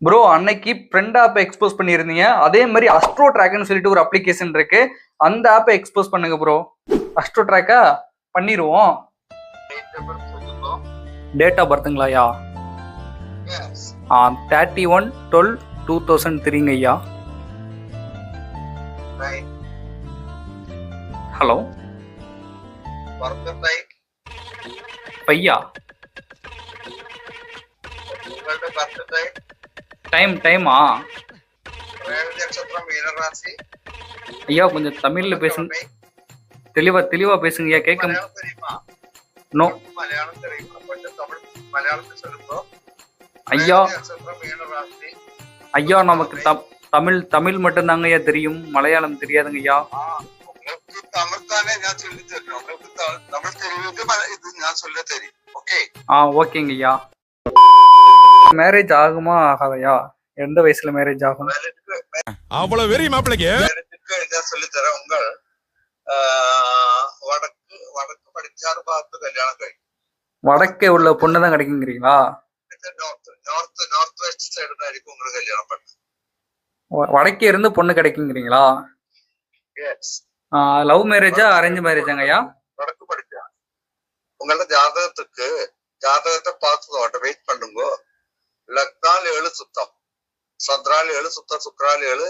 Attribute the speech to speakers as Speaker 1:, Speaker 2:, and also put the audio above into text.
Speaker 1: Bro அன்னைக்கு friend app expose பண்ணியிருந்தீங்க. அதே மாதிரி அஸ்ட்ரோ ட்ராக்னு சொல்லிட்டு ஒரு அப்ளிகேஷன் இருக்கு. அந்த ஆப்பை எக்ஸ்போஸ் பண்ணுங்க ப்ரோ. அஸ்ட்ரோ ட்ராக்கா பண்ணிடுவோம். Date of பர்த்துங்களாயா? 31/12/2003 ஐயா. ஹலோ பையா, டைமா ஐயா? கொஞ்சம் தமிழ்ல பேசுங்க, தெளிவா பேசுங்க ஐயா. கேட்க நோ ஐயா. ஐயா நமக்கு தமிழ் மட்டும்தாங்க ஐயா தெரியும், மலையாளம் தெரியாதுங்க ஐயா. ஓகேங்க ஐயா. மேரேஜ் ஆகுமா ஆகாதையா? எந்த வயசுல மேரேஜ் ஆகும்?
Speaker 2: அவ்வளவு வெறி மாப்பிளைக்கு
Speaker 3: சொல்லித்தரேன். உங்கள் வடக்கு படிச்சாறு பார்த்து கல்யாணம் கழிக்கும்.
Speaker 1: வடக்கே உள்ள பொண்ணு தான் கிடைக்குங்கிறீங்களா?
Speaker 3: நார்த் வெஸ்ட் சைடு தான் இருக்கும் உங்களுக்கு கல்யாணம் பண்ண.
Speaker 1: வடக்கே இருந்து பொண்ணு கிடைக்குங்கிறீங்களா? லவ் மேரேஜா அரேஞ்ச் மேரேஜாங்க ஐயா?
Speaker 3: வடக்கு படிச்சா உங்களோட ஜாதகத்தை பார்த்ததோட வெயிட் பண்ணுங்க. லக்னால் 7 சுத்தம், சந்திரால் 7 சுத்தம், சுக்கரால் 7,